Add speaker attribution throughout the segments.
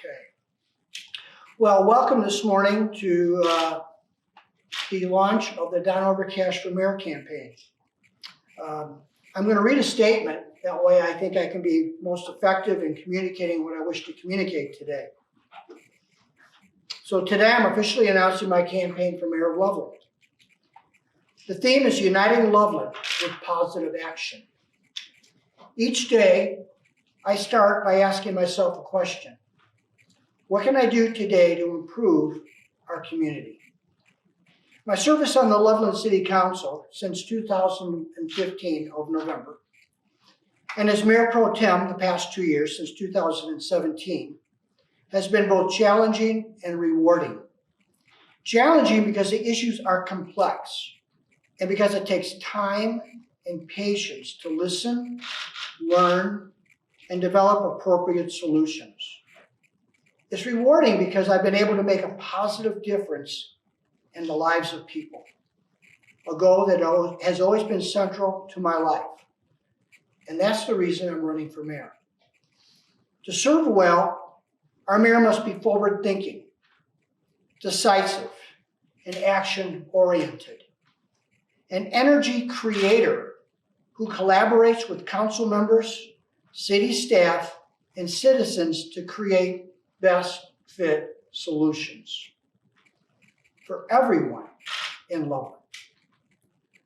Speaker 1: Okay. Well, welcome this morning to the launch of the Don Overcash for Mayor campaign. I'm going to read a statement. That way I think I can be most effective in communicating what I wish to communicate today. So today I'm officially announcing my campaign for Mayor of Loveland. The theme is Uniting Loveland with Positive Action. Each day I start by asking myself a question. What can I do today to improve our community? My service on the Loveland City Council since 2015 of November, and as Mayor Pro Tem the past 2 years since 2017, has been both challenging and rewarding. Challenging because the issues are complex and because it takes time and patience to listen, learn, and develop appropriate solutions. It's rewarding because I've been able to make a positive difference in the lives of people, a goal that has always been central to my life. And that's the reason I'm running for mayor. To serve well, our mayor must be forward-thinking, decisive, and action-oriented, an energy creator who collaborates with council members, city staff, and citizens to create best fit solutions for everyone in Loveland.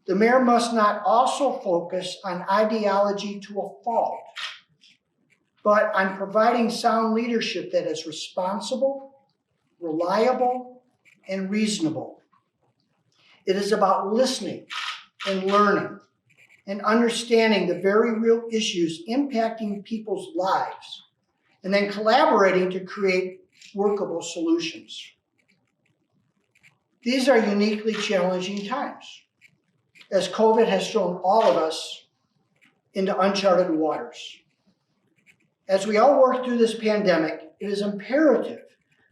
Speaker 1: The mayor must not also focus on ideology to a fault, but on providing sound leadership that is responsible, reliable, and reasonable. It is about listening and learning and understanding the very real issues impacting people's lives, and then collaborating to create workable solutions. These are uniquely challenging times, as COVID has thrown all of us into uncharted waters. As we all work through this pandemic, it is imperative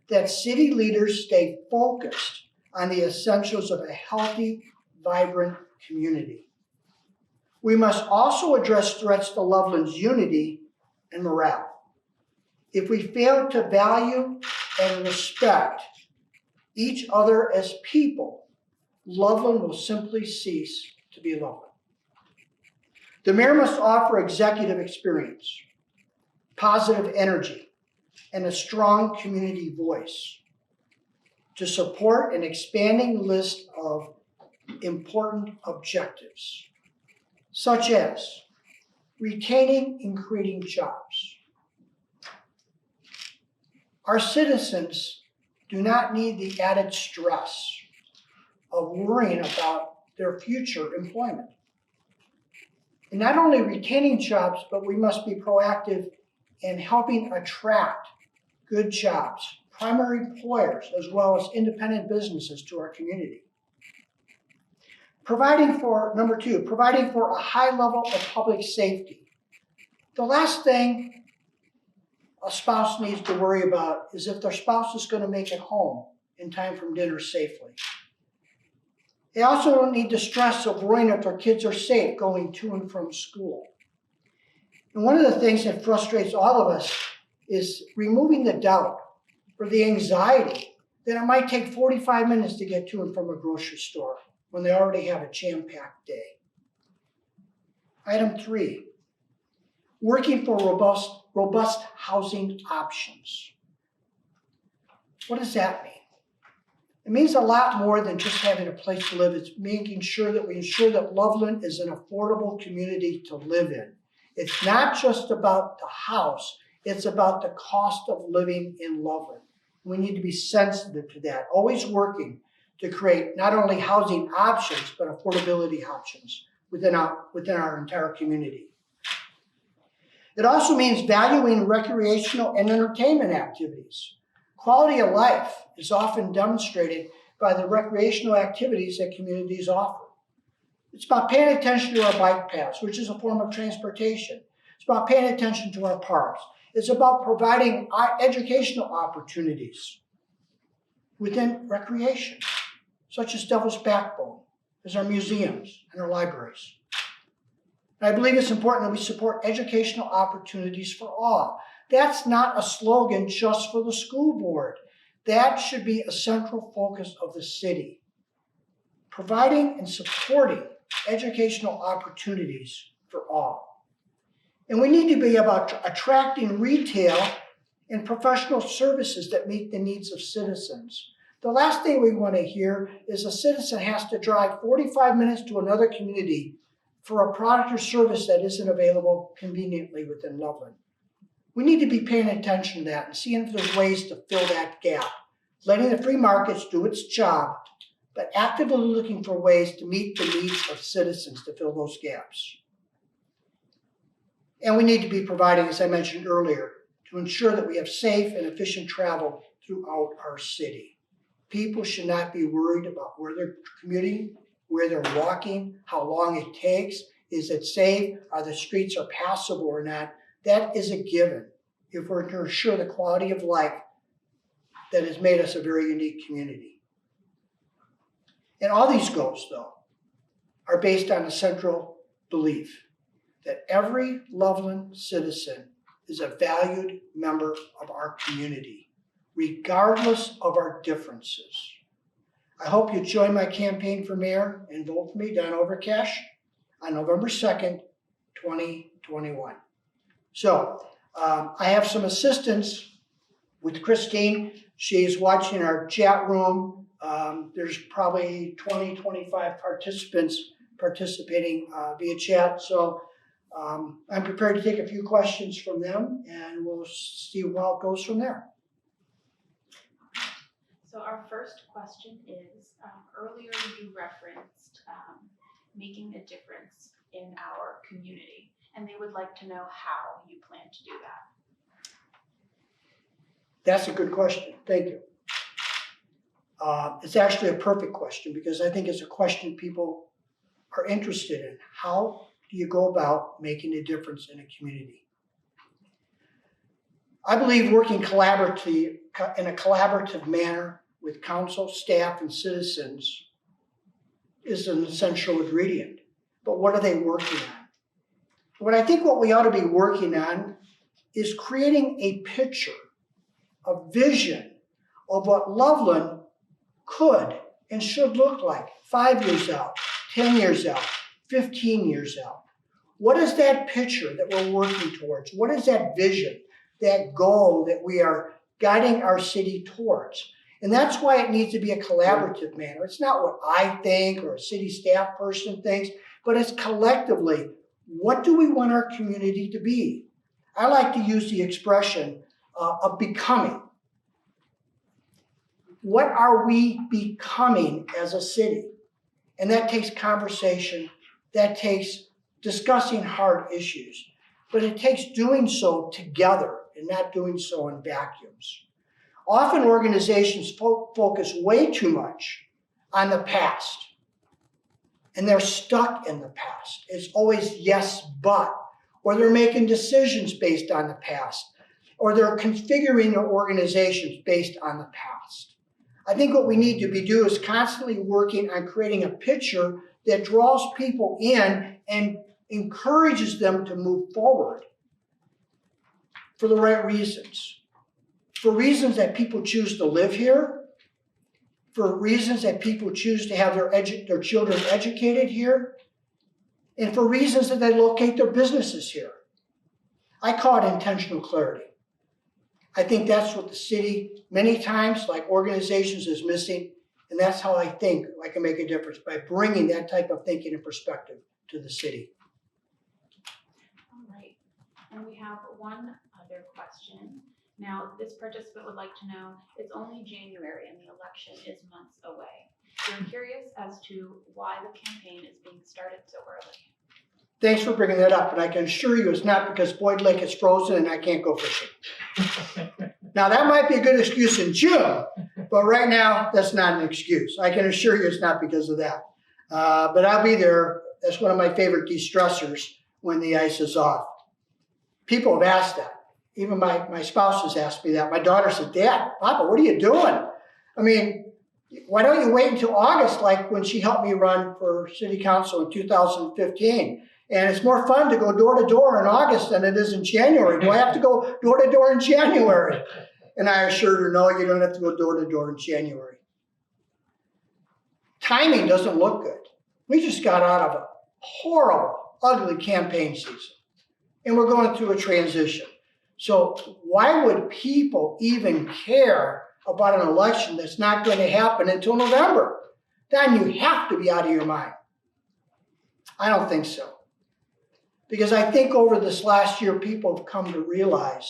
Speaker 1: that city leaders stay focused on the essentials of a healthy, vibrant community. We must also address threats to Loveland's unity and morale. If we fail to value and respect each other as people, Loveland will simply cease to be Loveland. The mayor must offer executive experience, positive energy, and a strong community voice to support an expanding list of important objectives, such as retaining and creating jobs. Our citizens do not need the added stress of worrying about their future employment. And not only retaining jobs, but we must be proactive in helping attract good jobs, primary employers, as well as independent businesses to our community. Number two, providing for a high level of public safety. The last thing a spouse needs to worry about is if their spouse is going to make it home in time from dinner safely. They also don't need the stress of worrying if their kids are safe going to and from school. And one of the things that frustrates all of us is removing the doubt or the anxiety that it might take 45 minutes to get to and from a grocery store when they already have a jam-packed day. Item 3, working for robust housing options. What does that mean? It means a lot more than just having a place to live. It's making sure that we ensure that Loveland is an affordable community to live in. It's not just about the house, it's about the cost of living in Loveland. We need to be sensitive to that, always working to create not only housing options, but affordability options within our entire community. It also means valuing recreational and entertainment activities. Quality of life is often demonstrated by the recreational activities that communities offer. It's about paying attention to our bike paths, which is a form of transportation. It's about paying attention to our parks. It's about providing educational opportunities within recreation, such as Devil's Backbone, as our museums and our libraries. And I believe it's important that we support educational opportunities for all. That's not a slogan just for the school board. That should be a central focus of the city. Providing and supporting educational opportunities for all. And we need to be about attracting retail and professional services that meet the needs of citizens. The last thing we want to hear is a citizen has to drive 45 minutes to another community for a product or service that isn't available conveniently within Loveland. We need to be paying attention to that and seeing if there's ways to fill that gap, letting the free markets do its job, but actively looking for ways to meet the needs of citizens to fill those gaps. And we need to be providing, as I mentioned earlier, to ensure that we have safe and efficient travel throughout our city. People should not be worried about where they're commuting, where they're walking, how long it takes. Is it safe? Are the streets are passable or not? That is a given if we're to ensure the quality of life that has made us a very unique community. And all these goals, though, are based on a central belief that every Loveland citizen is a valued member of our community, regardless of our differences. I hope you join my campaign for mayor and vote for me, Don Overcash, on November 2nd, 2021. So I have some assistance with Christine. She's watching our chat room. There's probably 20, 25 participants participating via chat. So I'm prepared to take a few questions from them, and we'll see how it goes from there.
Speaker 2: So our first question is, earlier you referenced making a difference in our community, and they would like to know how you plan to do that.
Speaker 1: That's a good question. Thank you. It's actually a perfect question because I think it's a question people are interested in. How do you go about making a difference in a community? I believe working in a collaborative manner with council, staff, and citizens is an essential ingredient. But what are they working on? What we ought to be working on is creating a picture, a vision of what Loveland could and should look like 5 years out, 10 years out, 15 years out. What is that picture that we're working towards? What is that vision, that goal that we are guiding our city towards? And that's why it needs to be a collaborative manner. It's not what I think or a city staff person thinks, but it's collectively, what do we want our community to be? I like to use the expression of becoming. What are we becoming as a city? And that takes conversation, that takes discussing hard issues, but it takes doing so together and not doing so in vacuums. Often organizations focus way too much on the past, and they're stuck in the past. It's always yes, but, or they're making decisions based on the past, or they're configuring their organizations based on the past. I think what we need to do is constantly working on creating a picture that draws people in and encourages them to move forward for the right reasons. For reasons that people choose to live here, for reasons that people choose to have their children educated here, and for reasons that they locate their businesses here. I call it intentional clarity. I think that's what the city, many times, like organizations, is missing, and that's how I think I can make a difference, by bringing that type of thinking and perspective to the city.
Speaker 2: All right, and we have one other question. Now, this participant would like to know, it's only January and the election is months away. We're curious as to why the campaign is being started so early.
Speaker 1: Thanks for bringing that up, and I can assure you it's not because Boyd Lake is frozen and I can't go fishing. Now, that might be a good excuse in June, but right now, that's not an excuse. I can assure you it's not because of that. But I'll be there. That's one of my favorite de-stressors when the ice is off. People have asked that. Even my spouse has asked me that. My daughter said, Dad, Papa, what are you doing? I mean, why don't you wait until August, like when she helped me run for city council in 2015? And it's more fun to go door to door in August than it is in January. Do I have to go door to door in January? And I assured her, no, you don't have to go door to door in January. Timing doesn't look good. We just got out of a horrible, ugly campaign season. And we're going through a transition. So why would people even care about an election that's not going to happen until November? Then you have to be out of your mind. I don't think so. Because I think over this last year, people have come to realize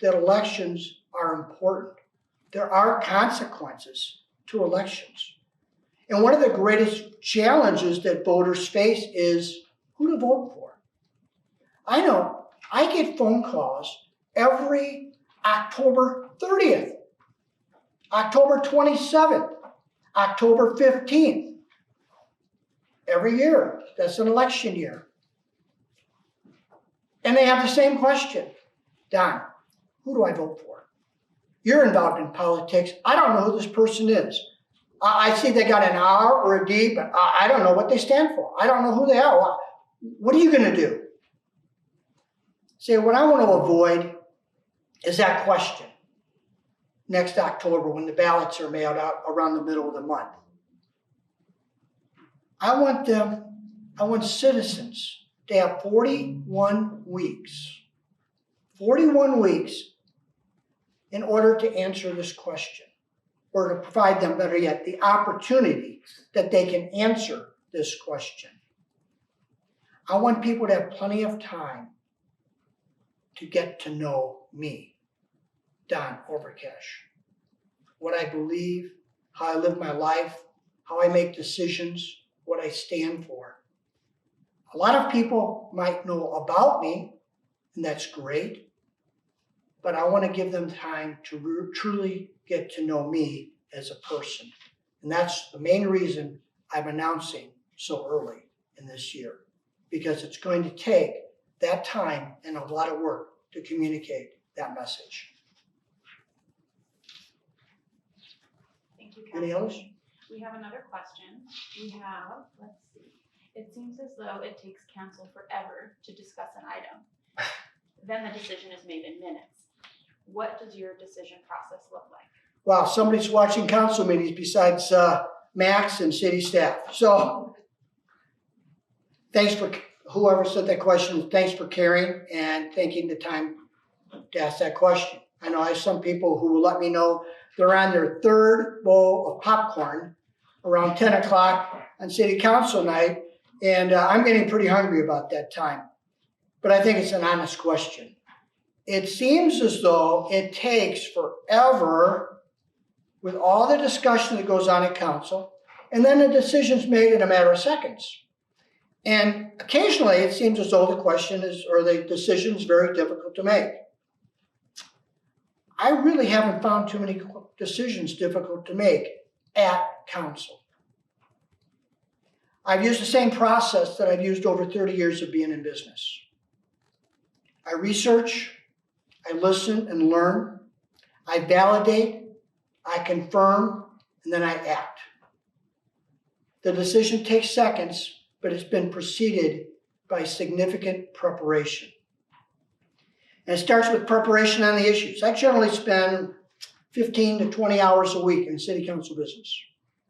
Speaker 1: that elections are important. There are consequences to elections. And one of the greatest challenges that voters face is who to vote for. I know I get phone calls every October 30th, October 27th, October 15th. Every year, that's an election year. And they have the same question. Don, who do I vote for? You're involved in politics. I don't know who this person is. I see they got an R or a D, but I don't know what they stand for. I don't know who they are. What are you going to do? See, what I want to avoid is that question next October when the ballots are mailed out around the middle of the month. I want citizens to have 41 weeks in order to answer this question, or to provide them, better yet, the opportunity that they can answer this question. I want people to have plenty of time to get to know me, Don Overcash, what I believe, how I live my life, how I make decisions, what I stand for. A lot of people might know about me, and that's great, but I want to give them time to truly get to know me as a person. And that's the main reason I'm announcing so early in this year, because it's going to take that time and a lot of work to communicate that message.
Speaker 2: Thank you,
Speaker 1: Any
Speaker 2: Councilman.
Speaker 1: others?
Speaker 2: We have another question. We have, let's see. It seems as though it takes council forever to discuss an item. Then the decision is made in minutes. What does your decision process look like?
Speaker 1: Wow, somebody's watching council meetings besides Max and city staff. So thanks for whoever said that question. Thanks for caring and taking the time to ask that question. I know I have some people who will let me know they're on their third bowl of popcorn around 10 o'clock on city council night, and I'm getting pretty hungry about that time. But I think it's an honest question. It seems as though it takes forever with all the discussion that goes on at council, and then the decision's made in a matter of seconds. And occasionally it seems as though the question is, or the decision is very difficult to make. I really haven't found too many decisions difficult to make at council. I've used the same process that I've used over 30 years of being in business. I research, I listen and learn, I validate, I confirm, and then I act. The decision takes seconds, but it's been preceded by significant preparation. And it starts with preparation on the issues. I generally spend 15 to 20 hours a week in city council business,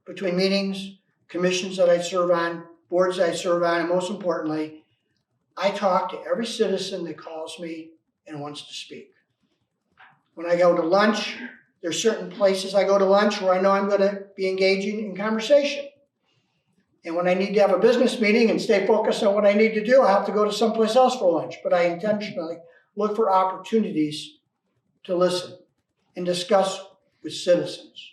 Speaker 1: between meetings, commissions that I serve on, boards I serve on, and most importantly, I talk to every citizen that calls me and wants to speak. When I go to lunch, there's certain places I go to lunch where I know I'm going to be engaging in conversation. And when I need to have a business meeting and stay focused on what I need to do, I have to go to someplace else for lunch. But I intentionally look for opportunities to listen and discuss with citizens.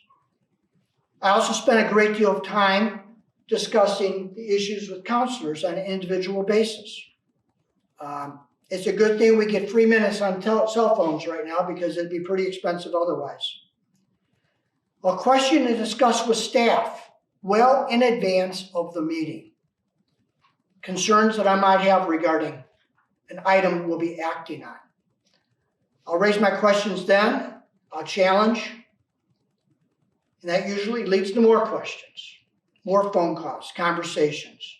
Speaker 1: I also spend a great deal of time discussing the issues with councilors on an individual basis. It's a good thing we get 3 minutes on cell phones right now, because it'd be pretty expensive otherwise. A question to discuss with staff well in advance of the meeting. Concerns that I might have regarding an item we'll be acting on. I'll raise my questions then, I'll challenge, and that usually leads to more questions, more phone calls, conversations.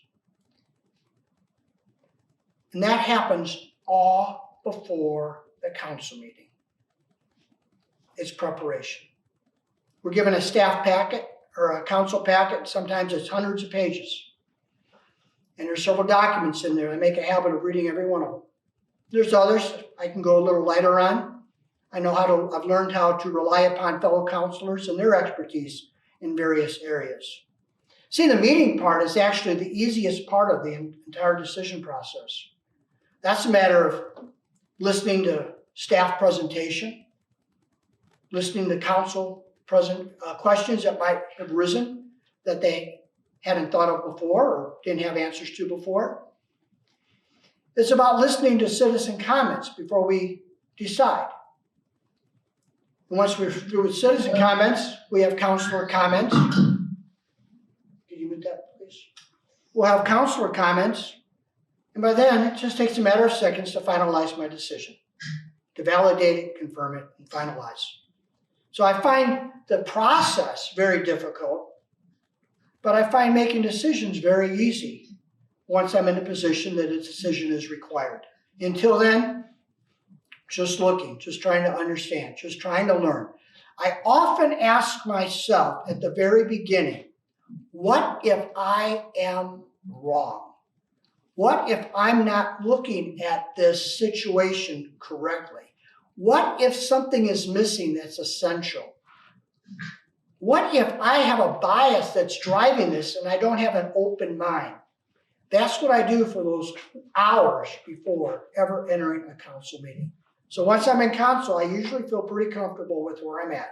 Speaker 1: And that happens all before the council meeting. It's preparation. We're given a staff packet or a council packet. Sometimes it's hundreds of pages. And there's several documents in there. I make a habit of reading every one of them. There's others I can go a little lighter on. I've learned how to rely upon fellow counselors and their expertise in various areas. See, the meeting part is actually the easiest part of the entire decision process. That's a matter of listening to staff presentation, listening to council questions that might have risen that they hadn't thought of before or didn't have answers to before. It's about listening to citizen comments before we decide. And once we're through with citizen comments, we have counselor comments. Can you mute that, please? We'll have counselor comments, and by then, it just takes a matter of seconds to finalize my decision, to validate it, confirm it, and finalize. So I find the process very difficult, but I find making decisions very easy once I'm in a position that a decision is required. Until then, just looking, just trying to understand, just trying to learn. I often ask myself at the very beginning, what if I am wrong? What if I'm not looking at this situation correctly? What if something is missing that's essential? What if I have a bias that's driving this and I don't have an open mind? That's what I do for those hours before ever entering a council meeting. So once I'm in council, I usually feel pretty comfortable with where I'm at.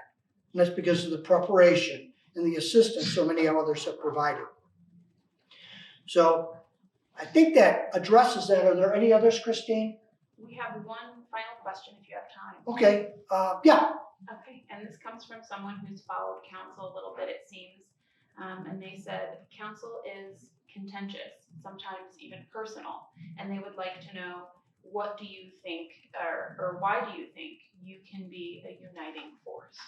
Speaker 1: And that's because of the preparation and the assistance so many others have provided. So I think that addresses that. Are there any others, Christine?
Speaker 2: We have one final question if you have time.
Speaker 1: Okay, yeah.
Speaker 2: Okay, and this comes from someone who's followed council a little bit, it seems. And they said, council is contentious, sometimes even personal, and they would like to know, what do you think, or why do you think you can be a uniting force?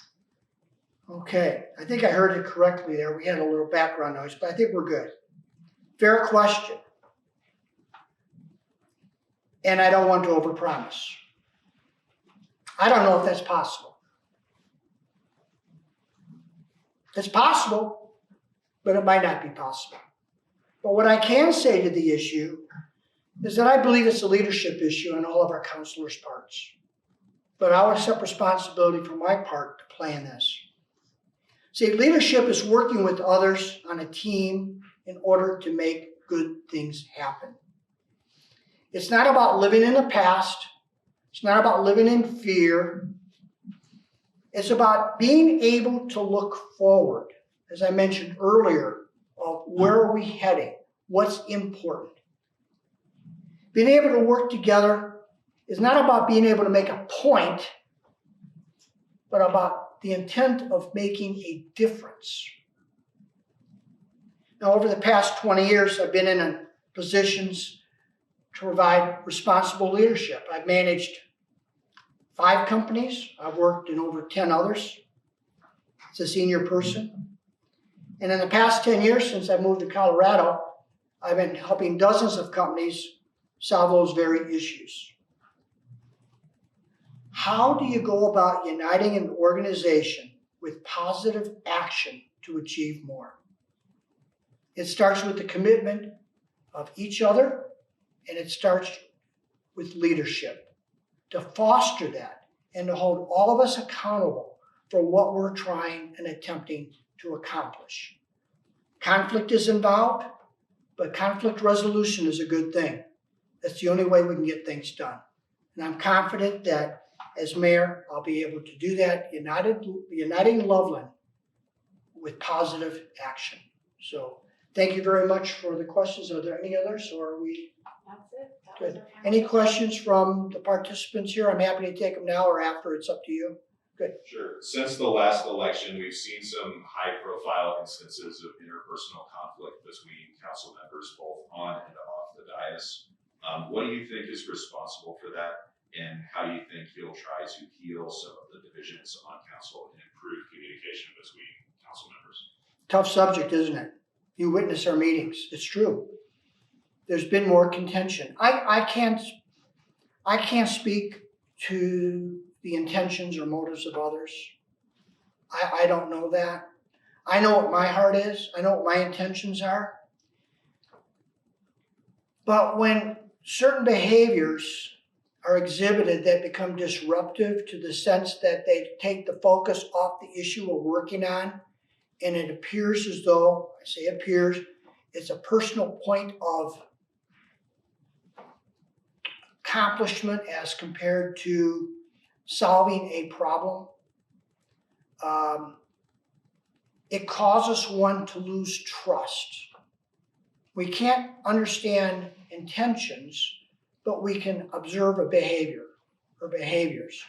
Speaker 1: Okay, I think I heard it correctly there. We had a little background noise, but I think we're good. Fair question. And I don't want to overpromise. I don't know if that's possible. It's possible, but it might not be possible. But what I can say to the issue is that I believe it's a leadership issue on all of our counselors' parts. But I'll accept responsibility for my part to play in this. See, leadership is working with others on a team in order to make good things happen. It's not about living in the past. It's not about living in fear. It's about being able to look forward, as I mentioned earlier, of where are we heading, what's important. Being able to work together is not about being able to make a point, but about the intent of making a difference. Now, over the past 20 years, I've been in positions to provide responsible leadership. I've managed 5 companies. I've worked in over 10 others as a senior person. And in the past 10 years, since I moved to Colorado, I've been helping dozens of companies solve those very issues. How do you go about uniting an organization with positive action to achieve more? It starts with the commitment of each other, and it starts with leadership to foster that and to hold all of us accountable for what we're trying and attempting to accomplish. Conflict is involved, but conflict resolution is a good thing. That's the only way we can get things done. And I'm confident that as mayor, I'll be able to do that, uniting Loveland with positive action. So thank you very much for the questions. Are there any others, or are we?
Speaker 2: That's it. That
Speaker 1: Good.
Speaker 2: was our
Speaker 1: Any
Speaker 2: final
Speaker 1: questions from the participants here? I'm happy to take them now or after. It's up to you. Good.
Speaker 3: Sure. Since the last election, we've seen some high-profile instances of interpersonal conflict between council members, both on and off the dais. What do you think is responsible for that, and how do you think you'll try to heal some of the divisions on council and improve communication between council members?
Speaker 1: Tough subject, isn't it? You witness our meetings. It's true. there's been more contention. I can't speak to the intentions or motives of others. I don't know that. I know what my heart is. I know what my intentions are. But when certain behaviors are exhibited that become disruptive to the sense that they take the focus off the issue we're working on, and it appears as though, I say appears, it's a personal point of accomplishment as compared to solving a problem, it causes one to lose trust. We can't understand intentions, but we can observe a behavior or behaviors.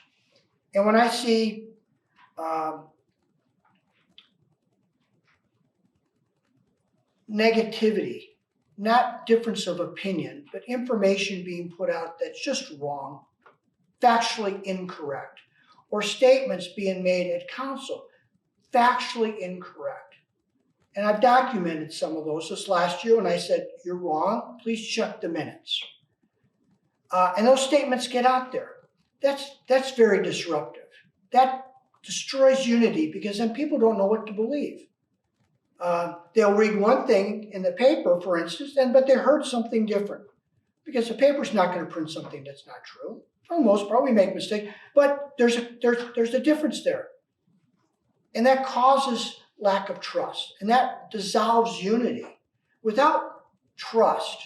Speaker 1: And when I see negativity, not difference of opinion, but information being put out that's just wrong, factually incorrect, or statements being made at council, factually incorrect. And I've documented some of those this last year when I said, you're wrong, please check the minutes. And those statements get out there. That's very disruptive. That destroys unity because then people don't know what to believe. They'll read one thing in the paper, for instance, but they heard something different because the paper's not going to print something that's not true. For the most part, we make mistakes, but there's a difference there. And that causes lack of trust, and that dissolves unity. Without trust,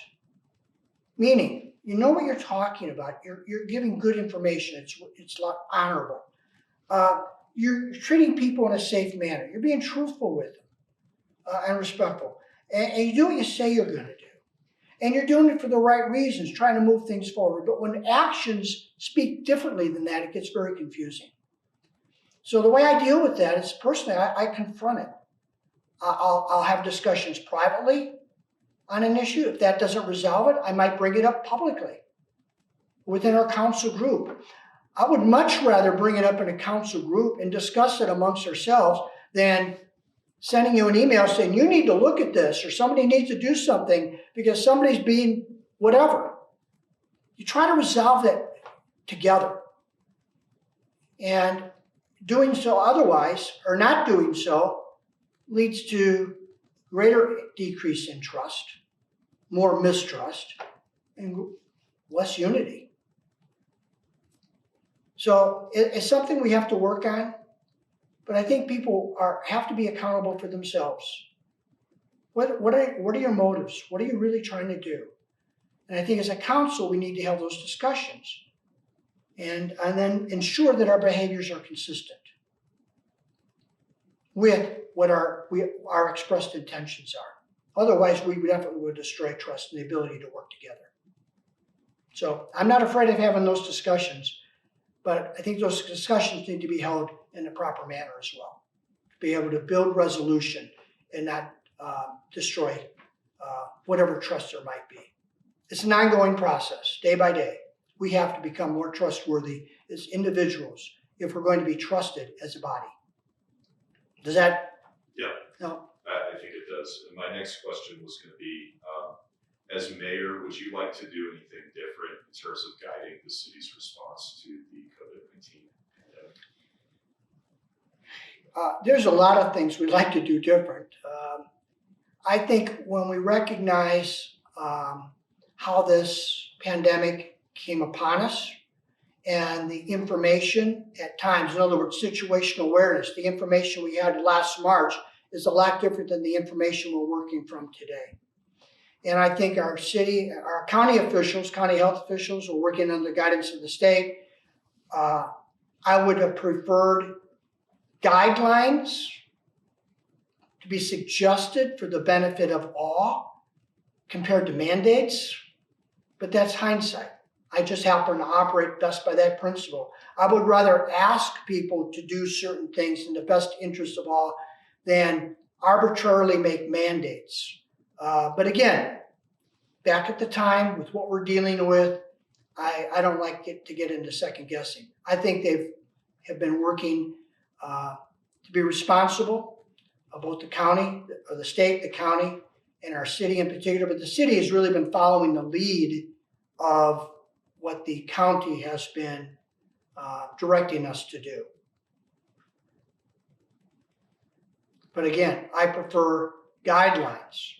Speaker 1: meaning you know what you're talking about, you're giving good information, it's honorable. You're treating people in a safe manner. You're being truthful with them and respectful. And you do what you say you're going to do. And you're doing it for the right reasons, trying to move things forward. But when actions speak differently than that, it gets very confusing. So the way I deal with that is personally, I confront it. I'll have discussions privately on an issue. If that doesn't resolve it, I might bring it up publicly within our council group. I would much rather bring it up in a council group and discuss it amongst ourselves than sending you an email saying you need to look at this or somebody needs to do something because somebody's being whatever. You try to resolve that together. And doing so otherwise, or not doing so, leads to greater decrease in trust, more mistrust, and less unity. So it's something we have to work on, but I think people have to be accountable for themselves. What are your motives? What are you really trying to do? And I think as a council, we need to have those discussions and then ensure that our behaviors are consistent with what our expressed intentions are. Otherwise, we definitely would destroy trust and the ability to work together. So I'm not afraid of having those discussions, but I think those discussions need to be held in a proper manner as well. To be able to build resolution and not destroy whatever trust there might be. It's an ongoing process, day by day. We have to become more trustworthy as individuals if we're going to be trusted as a body. Does that?
Speaker 3: Yeah.
Speaker 1: No.
Speaker 3: I think it does. And my next question was going to be, as mayor, would you like to do anything different in terms of guiding the city's response to the COVID-19 pandemic?
Speaker 1: There's a lot of things we'd like to do different. I think when we recognize how this pandemic came upon us and the information at times, in other words, situational awareness, the information we had last March is a lot different than the information we're working from today. And I think our city, our county officials, county health officials, were working under the guidance of the state. I would have preferred guidelines to be suggested for the benefit of all compared to mandates, but that's hindsight. I just happen to operate best by that principle. I would rather ask people to do certain things in the best interest of all than arbitrarily make mandates. But again, back at the time with what we're dealing with, I don't like to get into second guessing. I think they have been working to be responsible, both the county, or the state, the county, and our city in particular, but the city has really been following the lead of what the county has been directing us to do. But again, I prefer guidelines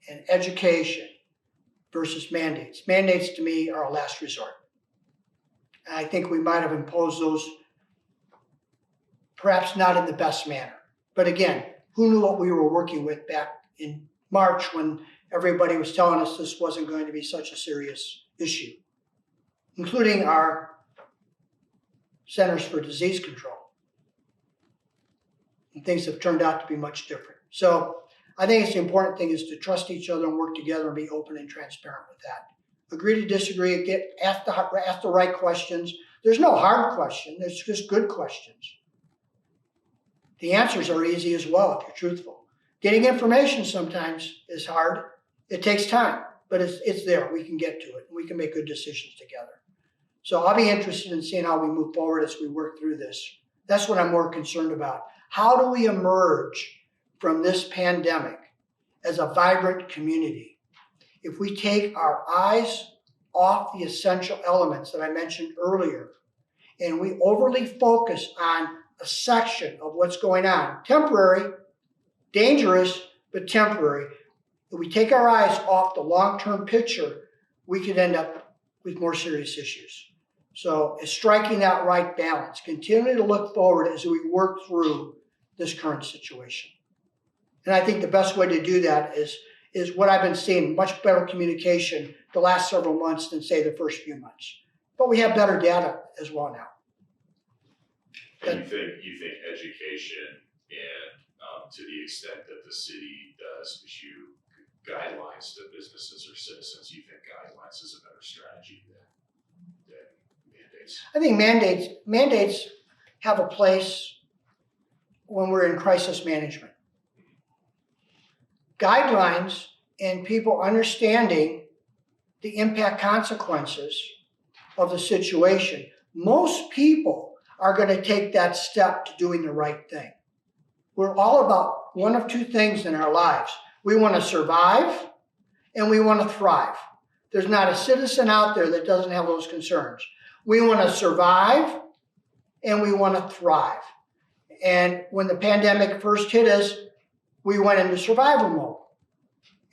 Speaker 1: and education versus mandates. Mandates to me are a last resort. And I think we might have imposed those perhaps not in the best manner. But again, who knew what we were working with back in March when everybody was telling us this wasn't going to be such a serious issue, including our Centers for Disease Control. And things have turned out to be much different. So I think it's the important thing is to trust each other and work together and be open and transparent with that. Agree to disagree, ask the right questions. There's no hard question, there's just good questions. The answers are easy as well if you're truthful. Getting information sometimes is hard. It takes time, but it's there. We can get to it. We can make good decisions together. So I'll be interested in seeing how we move forward as we work through this. That's what I'm more concerned about. How do we emerge from this pandemic as a vibrant community? If we take our eyes off the essential elements that I mentioned earlier, and we overly focus on a section of what's going on, temporary, dangerous, but temporary. If we take our eyes off the long-term picture, we could end up with more serious issues. So it's striking that right balance, continuing to look forward as we work through this current situation. And I think the best way to do that is what I've been seeing, much better communication the last several months than say the first few months. But we have better data as well now.
Speaker 3: And you think education and to the extent that the city does issue guidelines to businesses or citizens, you think guidelines is a better strategy than mandates?
Speaker 1: I think mandates have a place when we're in crisis management. Guidelines and people understanding the impact consequences of the situation. Most people are going to take that step to doing the right thing. We're all about one of two things in our lives. We want to survive and we want to thrive. There's not a citizen out there that doesn't have those concerns. We want to survive and we want to thrive. And when the pandemic first hit us, we went into survival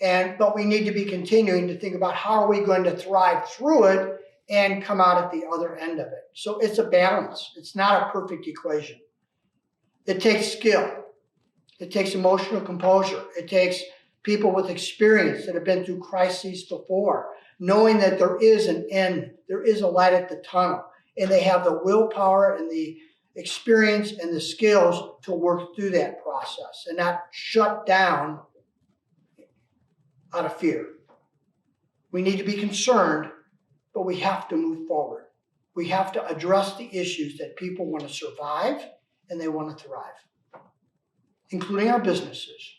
Speaker 1: mode. But we need to be continuing to think about how are we going to thrive through it and come out at the other end of it. So it's a balance. It's not a perfect equation. It takes skill. It takes emotional composure. It takes people with experience that have been through crises before, knowing that there is an end, there is a light at the tunnel, and they have the willpower and the experience and the skills to work through that process and not shut down out of fear. We need to be concerned, but we have to move forward. We have to address the issues that people want to survive and they want to thrive, including our businesses,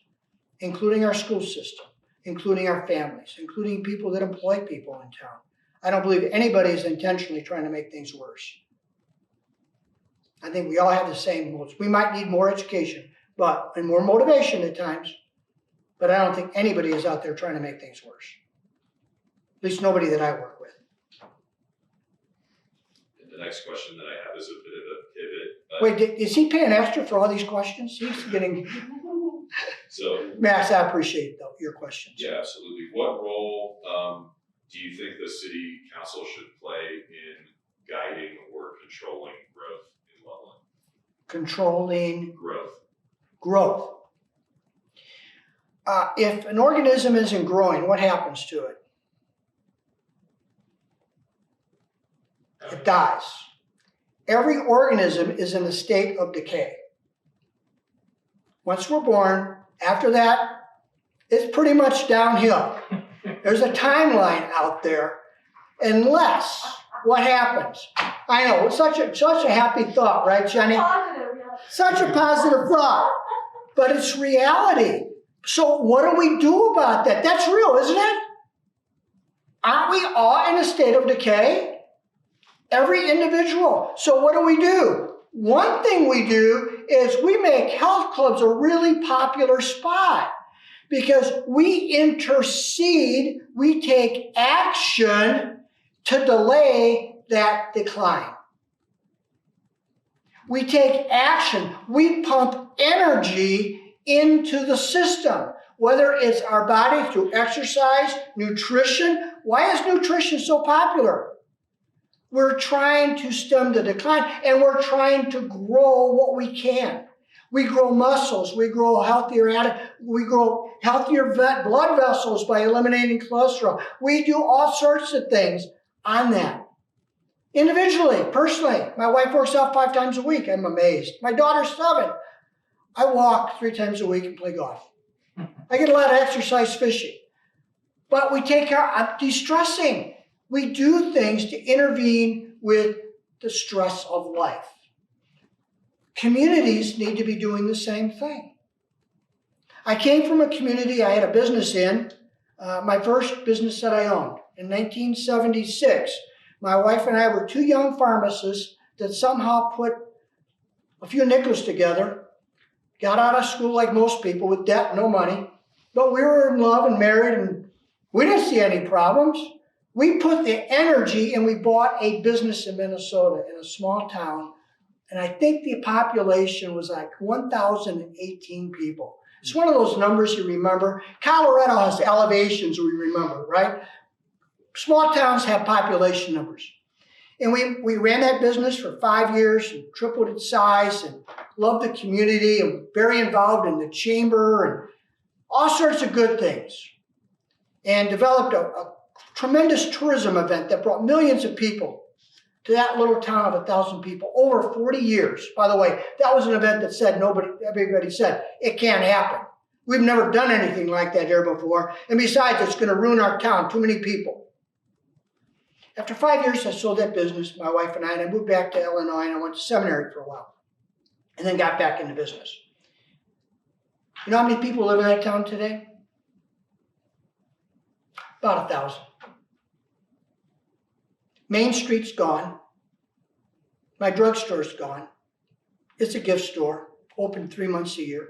Speaker 1: including our school system, including our families, including people that employ people in town. I don't believe anybody is intentionally trying to make things worse. I think we all have the same motives. We might need more education, and more motivation at times, but I don't think anybody is out there trying to make things worse. At least nobody that I work with.
Speaker 3: And the next question that I have is a bit of a pivot.
Speaker 1: Wait, is he paying extra for all these questions? He's getting...
Speaker 3: So,
Speaker 1: Max, I appreciate your questions.
Speaker 3: yeah, absolutely. What role do you think the city council should play in guiding or controlling growth in Loveland?
Speaker 1: Controlling
Speaker 3: Growth.
Speaker 1: If an organism isn't growing, what happens to it? It dies. Every organism is in a state of decay. Once we're born, after that, it's pretty much downhill. There's a timeline out there, unless what happens? I know, it's such a happy thought, right, Jenny?
Speaker 4: Positive, yeah.
Speaker 1: Such a positive thought, but it's reality. So what do we do about that? That's real, isn't it? Aren't we all in a state of decay? Every individual. So what do? One thing we do is we make health clubs a really popular spot because we intercede, we take action to delay that decline. We take action. We pump energy into the system, whether it's our body through exercise, nutrition. Why is nutrition so popular? We're trying to stem the decline, and we're trying to grow what we can. We grow muscles. We grow we grow healthier blood vessels by eliminating cholesterol. We do all sorts of things on that. Individually, personally, my wife works out 5 times a week. I'm amazed. My daughter's 7. I walk 3 times a week and play golf. I get a lot of exercise fishing. But we take care of de-stressing. We do things to intervene with the stress of life. Communities need to be doing the same thing. I came from a community I had a business in, my first business that I owned in 1976. My wife and I were 2 young pharmacists that somehow put a few nickels together, got out of school like most people with debt, no money, but we were in love and married, and we didn't see any problems. We put the energy and we bought a business in Minnesota in a small town, and I think the population was like 1,018 people. It's one of those numbers you remember. Colorado has elevations we remember, right? Small towns have population numbers. And we ran that business for 5 years and tripled its size and loved the community and very involved in the chamber and all sorts of good things. And developed a tremendous tourism event that brought millions of people to that little town of 1,000 people over 40 years. By the way, that was an event that everybody said, it can't happen. We've never done anything like that here before. And besides, it's going to ruin our town, too many people. After 5 years, I sold that business, my wife and I moved back to Illinois, and I went to seminary for a while, and then got back into business. You know how many people live in that town today? About 1,000. Main Street's gone. My drugstore's gone. It's a gift store, open 3 months a year.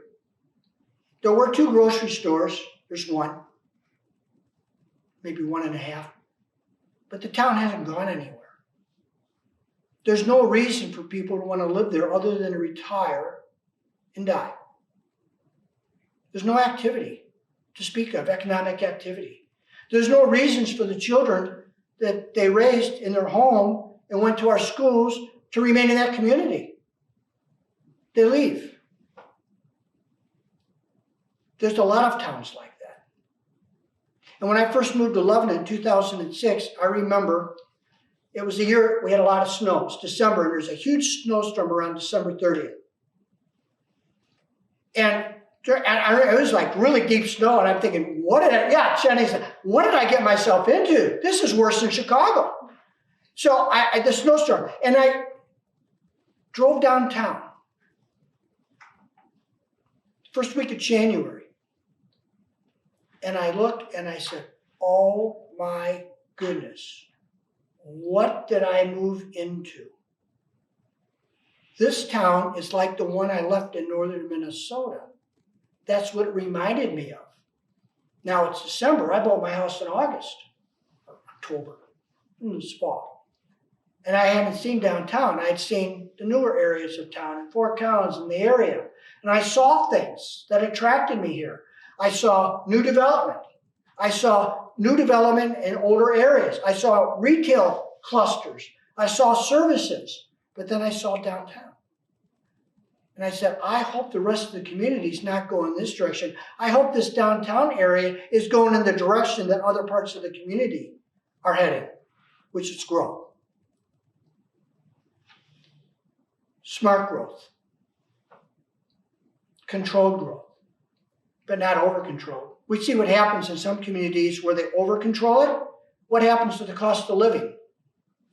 Speaker 1: There were 2 grocery stores. There's 1, maybe 1.5. But the town hasn't gone anywhere. There's no reason for people to want to live there other than to retire and die. There's no activity to speak of, economic activity. There's no reasons for the children that they raised in their home and went to our schools to remain in that community. They leave. There's a lot of towns like that. And when I first moved to Loveland in 2006, I remember it was the year we had a lot of snow. It's December, and there's a huge snowstorm around December 30th. And it was like really deep snow, and I'm thinking, Jenny said, what did I get myself into? This is worse than Chicago. So the snowstorm, and I drove downtown. First week of January. And I looked and I said, oh my goodness, what did I move into? This town is like the one I left in northern Minnesota. That's what it reminded me of. Now it's December. I bought my house in August, or October, in this fall. And I hadn't seen downtown. I'd seen the newer areas of town and Fort Collins and the area. And I saw things that attracted me here. I saw new development. I saw new development in older areas. I saw retail clusters. I saw services. But then I saw downtown. And I said, I hope the rest of the community is not going this direction. I hope this downtown area is going in the direction that other parts of the community are heading, which is growth. Smart growth. Controlled growth, but not over-controlled. We see what happens in some communities where they over-control it. What happens to the cost of living?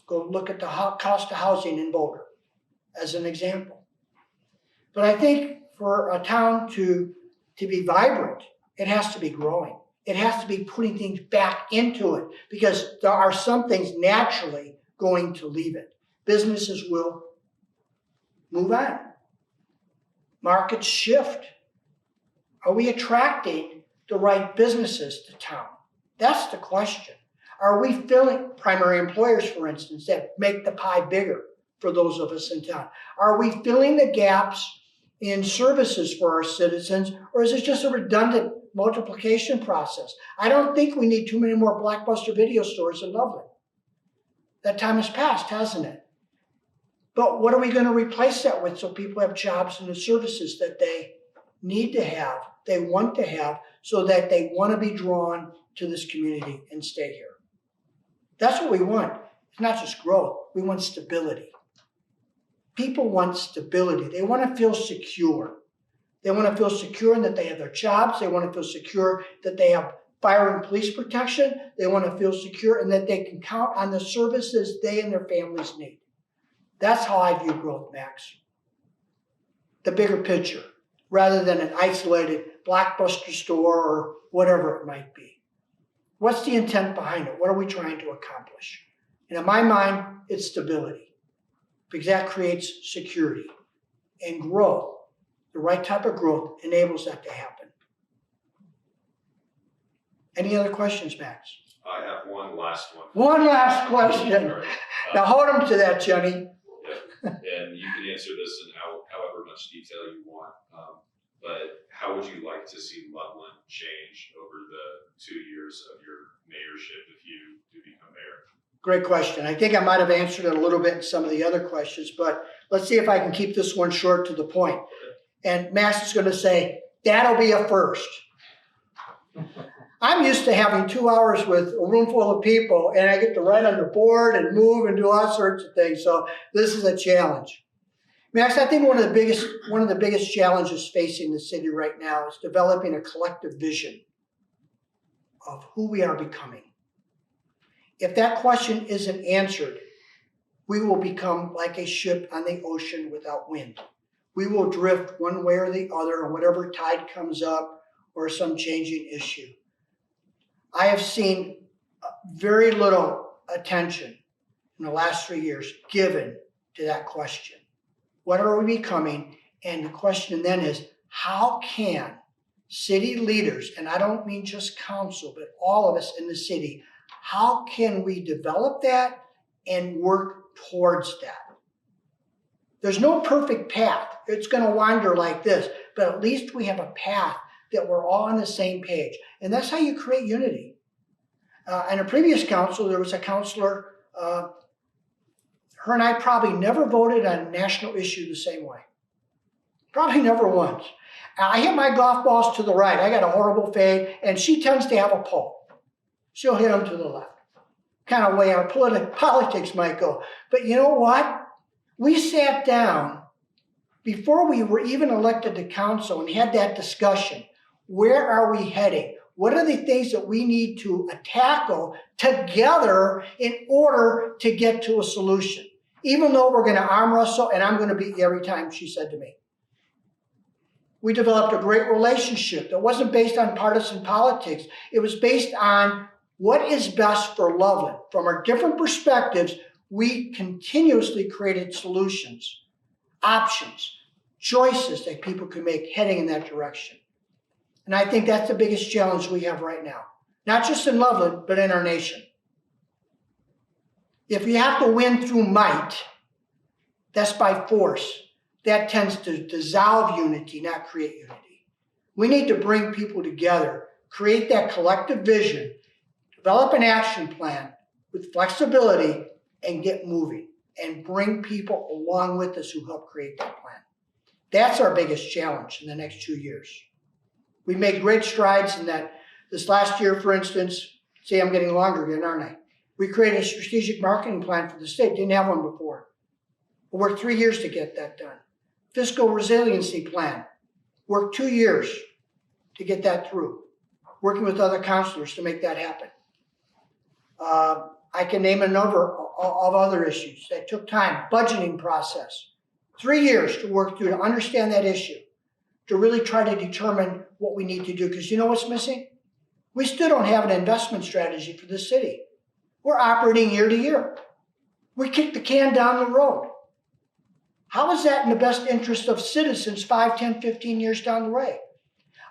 Speaker 1: Go look at the cost of housing in Boulder as an example. But I think for a town to be vibrant, it has to be growing. It has to be putting things back into it because there are some things naturally going to leave it. Businesses will move on. Markets shift. Are we attracting the right businesses to town? That's the question. Are we filling primary employers, for instance, that make the pie bigger for those of us in town? Are we filling the gaps in services for our citizens, or is it just a redundant multiplication process? I don't think we need too many more Blockbuster video stores in Loveland. That time has passed, hasn't it? But what are we going to replace that with so people have jobs and the services that they need to have, they want to have, so that they want to be drawn to this community and stay here? That's what we want. It's not just growth. We want stability. People want stability. They want to feel secure. They want to feel secure in that they have their jobs. They want to feel secure that they have fire and police protection. They want to feel secure and that they can count on the services they and their families need. That's how I view growth, Max. The bigger picture, rather than an isolated Blockbuster store or whatever it might be. What's the intent behind it? What are we trying to accomplish? And in my mind, it's stability, because that creates security. And growth, the right type of growth, enables that to happen. Any other questions, Max?
Speaker 3: I have one last one.
Speaker 1: One last question.
Speaker 3: All right.
Speaker 1: Now hold them to that, Jenny.
Speaker 3: And you can answer this in however much detail you want. But how would you like to see Loveland change over the 2 years of your mayorship if you do become mayor?
Speaker 1: Great question. I think I might have answered it a little bit in some of the other questions, but let's see if I can keep this one short to the point. And Max is going to say, that'll be a first. I'm used to having 2 hours with a room full of people, and I get to write on the board and move and do all sorts of things. So this is a challenge. Max, I think one of the biggest challenges facing the city right now is developing a collective vision of who we are becoming. If that question isn't answered, we will become like a ship on the ocean without wind. We will drift one way or the other on whatever tide comes up or some changing issue. I have seen very little attention in the last 3 years given to that question. What are we becoming? And the question then is, how can city leaders, and I don't mean just council, but all of us in the city, how can we develop that and work towards that? There's no perfect path. It's going to wander like this, but at least we have a path that we're all on the same page. And that's how you create unity. In a previous council, there was a councilor, her and I probably never voted on a national issue the same way. Probably never once. I hit my golf balls to the right. I got a horrible fade, and she tends to have a pull. She'll hit them to the left. Kind of way our politics might go. But you know what? We sat down before we were even elected to council and had that discussion. Where are we heading? What are the things that we need to tackle together in order to get to a solution? Even though we're going to arm wrestle, and I'm going to beat you every time, she said to me. We developed a great relationship that wasn't based on partisan politics. It was based on what is best for Loveland. From our different perspectives, we continuously created solutions, options, choices that people could make heading in that direction. And I think that's the biggest challenge we have right now. Not just in Loveland, but in our nation. If you have to win through might, that's by force. That tends to dissolve unity, not create unity. We need to bring people together, create that collective vision, develop an action plan with flexibility, and get moving, and bring people along with us who help create that plan. That's our biggest challenge in the next 2 years. We made great strides in that. This last year, for instance, see, I'm getting longer again, aren't I? We created a strategic marketing plan for the state. Didn't have one before. We worked 3 years to get that done. Fiscal resiliency plan. Worked 2 years to get that through. Working with other counselors to make that happen. I can name a number of other issues that took time. Budgeting process. 3 years to work through to understand that issue. To really try to determine what we need to do. Because you know what's missing? We still don't have an investment strategy for this city. We're operating year to year. We kick the can down the road. How is that in the best interest of citizens 5, 10, 15 years down the way?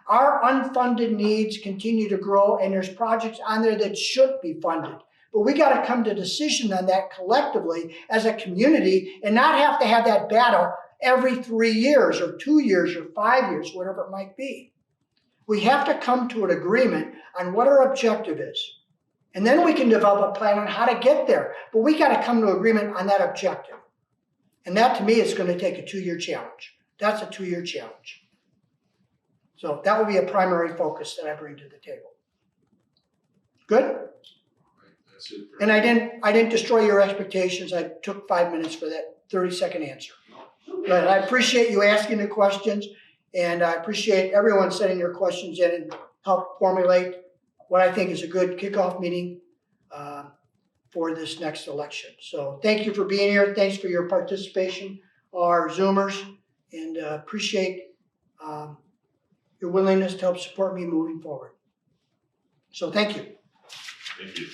Speaker 1: Our unfunded needs continue to grow, and there's projects on there that should be funded. But we gotta come to a decision on that collectively as a community and not have to have that battle every 3 years or 2 years or 5 years, whatever it might be. We have to come to an agreement on what our objective is. And then we can develop a plan on how to get there. But we gotta come to agreement on that objective. And that to me is gonna take a 2-year challenge. That's a 2-year challenge. So that would be a primary focus that I bring to the table. Good?
Speaker 3: That's it.
Speaker 1: And I didn't destroy your expectations. I took 5 minutes for that 30-second answer. But I appreciate you asking the questions, and I appreciate everyone sending your questions in and help formulate what I think is a good kickoff meeting for this next election. So thank you for being here. Thanks for your participation, our Zoomers, and appreciate your willingness to help support me moving forward. So thank you.
Speaker 3: Thank you.